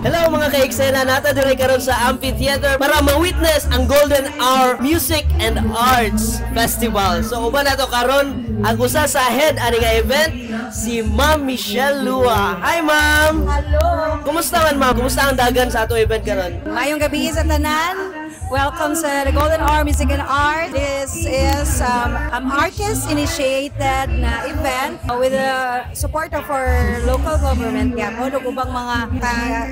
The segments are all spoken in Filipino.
Hello mga ka-eksena, nata dire karon sa Amphitheater para ma-witness ang Golden Hour Music and Arts Festival. So uban nato karon ang usa sa head ani nga event, si Ma'am Michelle Lua. Hi Ma'am. Hello. Kumusta man Ma'am? Kumusta ang dagan sa ato event karon? Mayong gabi sa tanan. Welcome sa the Golden Hour Music and Art. This is artist-initiated na event with the support of our local government. Kaya po, ubang mga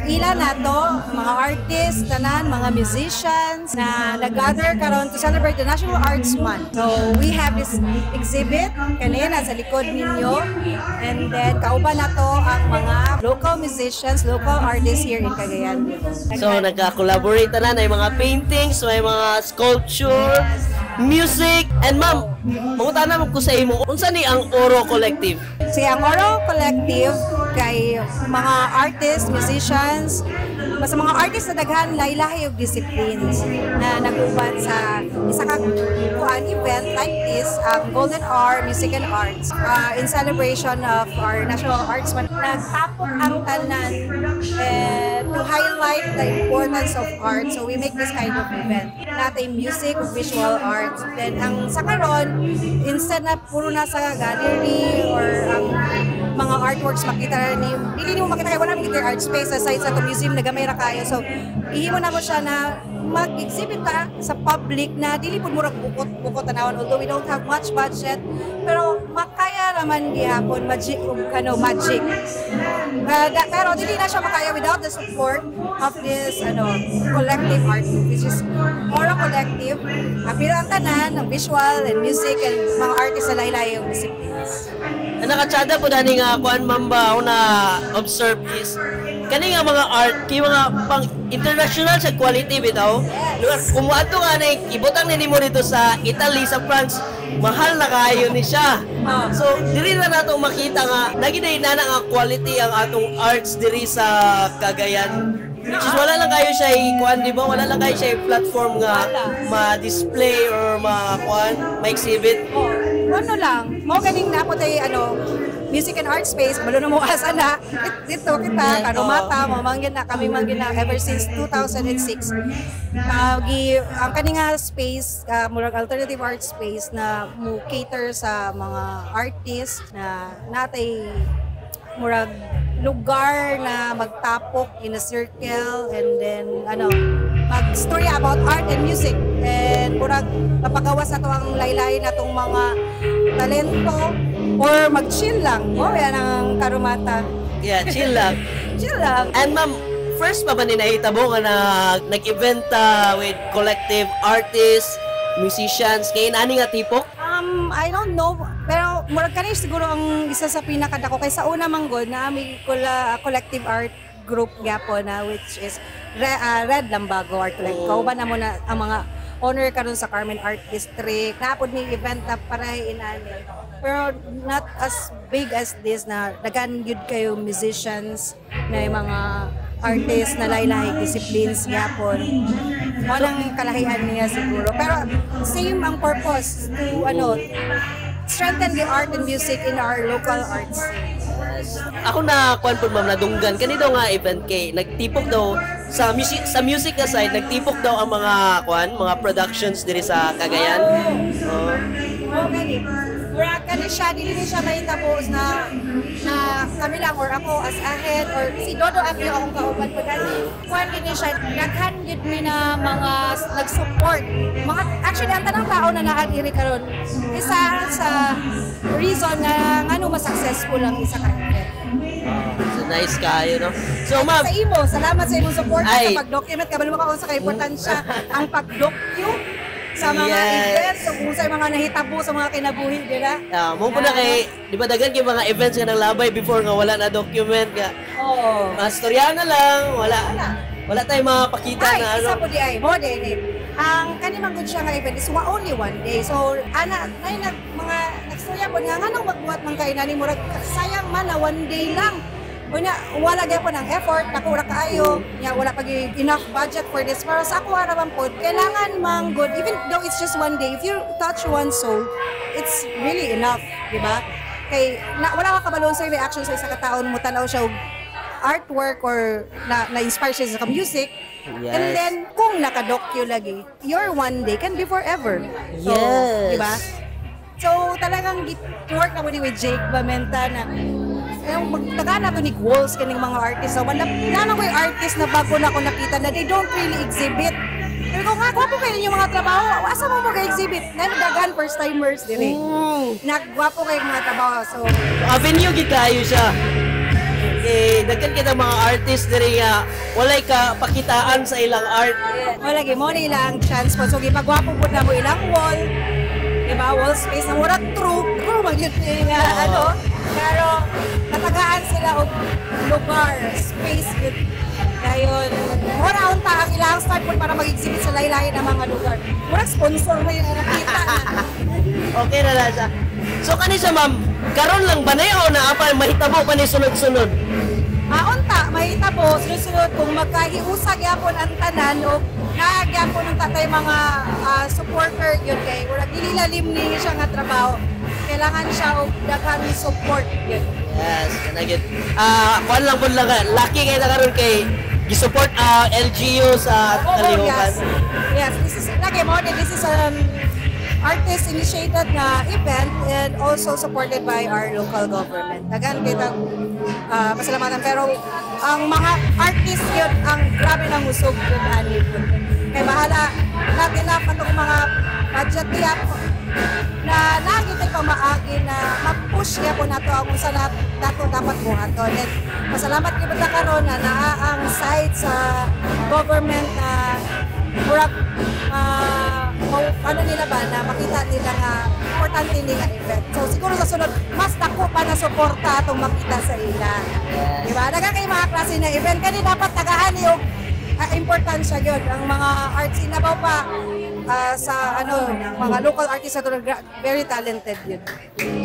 ilan na to, mga artists, tanan, mga musicians na nag-gather karon to celebrate the National Arts Month. So, we have this exhibit kanina sa likod ninyo. And then, kauban na to ang mga local musicians, local artists here in Cagayan. So, nagka-collaborate na yung mga paintings, may mga sculpture, music, and ma'am, mangutana mo ko sa imo, unsa ni ang Oro Collective? Si ang Oro Collective kay mga artists, musicians, basta mga artists na daghan lahi-lahi og disciplines na nag-uban sa isa ka event like this, ang Golden Hour Music and Arts in celebration of our National Arts Month. Nagtapos ang tanan to highlight the importance of art, so we make this kind of event. Natin music, visual arts. Then ang sa karon, instead na puro na sa gallery or ang mga artworks makita ni hindi mo makita kay wala makita art space aside sa museum na gamay ra kayo. So ihimo na mo siya na mag-exhibit ta sa public na dili pud murag bukot tanawon, although we don't have much budget, pero makaya naman gihapon magic magic. Pero dili na siya makaya without the support of this collective art which is Oro Collective. Apiro ang tanan ng visual and music and mga artists sa laylay yung disciplines. Nakatsada po dani nga kuan mamba na observe is kani nga mga art kay mga pang international sa quality bitaw. Yes. Kumuadto nga na ibutang ni mo dito sa Italy, sa France, mahal na kaayo ni siya. So diri na nato makita nga nagiday na nga quality ang atong arts diri sa Cagayan. Which is wala lang kayo siya kuan, di ba? Wala lang kayo siya platform nga ma-display or ma-exhibit. Ano lang, mo ganing na po tayo music and art space, malo na mo asa na dito kita kanumata mamangin na kami mangin na ever since 2006. Ang kaninga space murag alternative art space na mo cater sa mga artists na natay murag lugar na magtapok in a circle and then mag-story about art and music and murag mapagawas na to ang laylay na tong mga talento or mag-chill lang. Yan ang karumata. Yeah, chill lang. Chill lang. And ma'am, first pa ba ninahitabo nga nag-event with collective artists, musicians, kay nani nga tipok? I don't know, pero murag kani siguro ang isa sa pinakadako kay sa una manggod na may collective art group gyapon na which is Red Lambago Art Collective. Kauban na mo na ang mga owner karon sa Carmen Art District. Napod may event na paray inani. Pero not as big as this na daghan gyud kayo musicians na mga artists na lahi-lahi disciplines gyapon. Walang kalahian niya siguro. Pero same ang purpose to strengthen the art and music in our local arts. Ako na kuan pud ma'am nadunggan kanito nga event kay nagtipok daw sa music na side, nagtipok daw ang mga productions diri sa Cagayan. Okay. Murag kani siya, dili siya mahitapos na kami lang or ako as ahead or si Dodo Apio akong kauban po dali. Kuan din siya, daghan gid mi na mga nag-support. Actually, ang tanang tao na nakadiri karon isa sa reason na ngano mas successful ang isa ka event. So nice kayo, no? So ma'am, sa imo, salamat sa imong support sa pag-document. Kabalo ka sa kaimportansya ang pag-docu sa mga events, kung sa mga nahitabo sa mga kinabuhi nila. Mo po na kay, di ba daghan kay mga events nga naglabay before nga wala na document nga. Oo. Mastorya na lang, wala tayong makapakita na isa po di ay, mo din. Ang kanimang good siya nga event is only one day. So, mga nagstorya po nga nang magbuhat man kay nani murag sayang man na one day lang. Wala gyapon ang effort, nakura kaayo, wala pag enough budget for this. Pero sa ako naman po, kailangan mang good, even though it's just one day, if you touch one soul, it's really enough, di ba? Kay wala ka kabalon sa reaction sa isa ka taon mo tanaw siya artwork or na-inspire siya sa music. Yes. And then, kung naka-docu lagi, your one day can be forever. So, Yes. di ba? So, talagang work na mo ni with Jake Bamenta na magtaga na to ni goals kaning mga artist. So, wala ko yung artist na bago na ako nakita na they don't really exhibit. Pero kung nga, gwapo kayo yung mga trabaho, asa mo mag-exhibit? Nagdagan first-timers din eh. Nagwapo kayo yung mga trabaho. So, Avenue gid kayo siya. Daghan kita mga artist diri nga walay ka pakitaan sa ilang art. wala mo na ilang chance po. So, gipagwapo po na mo ilang wall. Diba? Wall space na mura true magyut nga ano. Pero, natagaan sila og lugar, space yun. Dayon, mura unta ang ilang start po para mag-exhibit sa laylay na mga lugar. Mura sponsor na yung nakita na. Okay na lang siya. So kani siya ma'am, karon lang ba na o na apa mahitabo pa ni sunod-sunod? Unta, mahita po, sunod-sunod kung magkahiusag yapon ang tanan o nagyapon ng tatay mga supporter yun kay kung naglililalim ni siya nga trabaho, kailangan siya og daghang support yun. Yes, kanagit. Kuan lang po lang, lucky kayo na karon kay gisupport LGU sa Kalihukan. Yes, this is lagi mo, this is an artist-initiated na event and also supported by our local government. Dagan kita pasalamatan. Pero ang mga artist yun, ang grabe ng usog yun, ani yun. Kaya bahala, lagi na itong mga budget niya na lagi tayo maagi na ma-push niya po nato ang sa nato dapat buhaton. And pasalamat kita na karon na ang side sa government na murag ano nila ba na makita nila nga importante nila event. So siguro sa sunod mas dako pa na suporta atong makita sa ila. Di ba? Daghang kay mga klase na event kani dapat tagahan yung importansya yun. Ang mga arts inabaw pa sa mga local artists na very talented yun.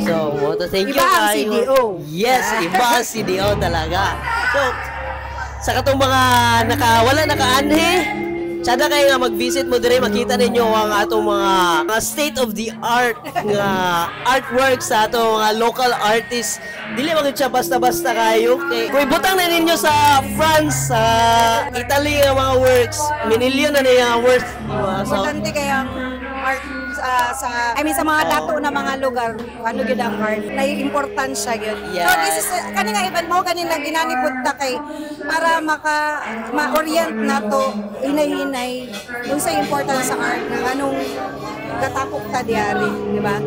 So, thank you Iba ang kayo. CDO. Yes, iba ang CDO talaga. So, sa katong mga wala nakaanhe, tsada kayo nga mag-visit mo dire, makita ninyo ang atong mga state of the art nga artwork sa atong mga local artists. Dili magid siya basta-basta kayo. Kay kung ibutang na ninyo sa France, sa Italy nga mga works, minilyon na niya ang worth. Diba? So, Importante kayang art sa mga dato na mga lugar, ano gyud ang art. Na importansya gyud. Yes. So this is kani nga event mo kanila ginanipod ta kay para ma-orient nato hinay-hinay kung sa importance sa art ng anong katapok ta diari, di ba?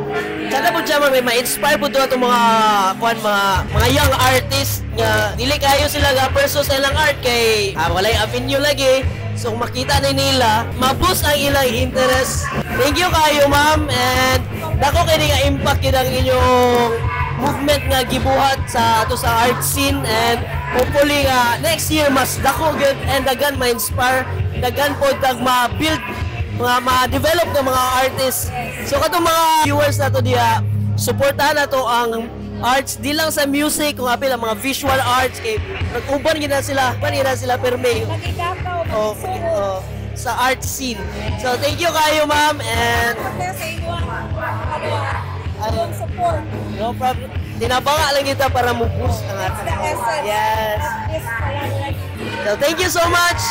tsada po siya may ma-inspire po doon itong mga young artists nga dili kayo sila ga perso sa ilang art kay walay avenue lagi. So kung makita ni nila, maboost ang ilang interest. Thank you kayo ma'am and dako kay nga impact yun ang inyong movement nga gibuhat sa ato sa art scene and hopefully next year mas dako gyud and dagan ma-inspire, dagan po tag ma-build ma-develop ng mga artists. So katong mga viewers nato diha, suportahan nato ang arts di lang sa music kung apil ang mga visual arts kay nag-uban gina sila perme sa art scene. So thank you kayo ma'am and Support. no problem. Tinabanga lang kita para mo-boost ang ating. Yes. So thank you so much.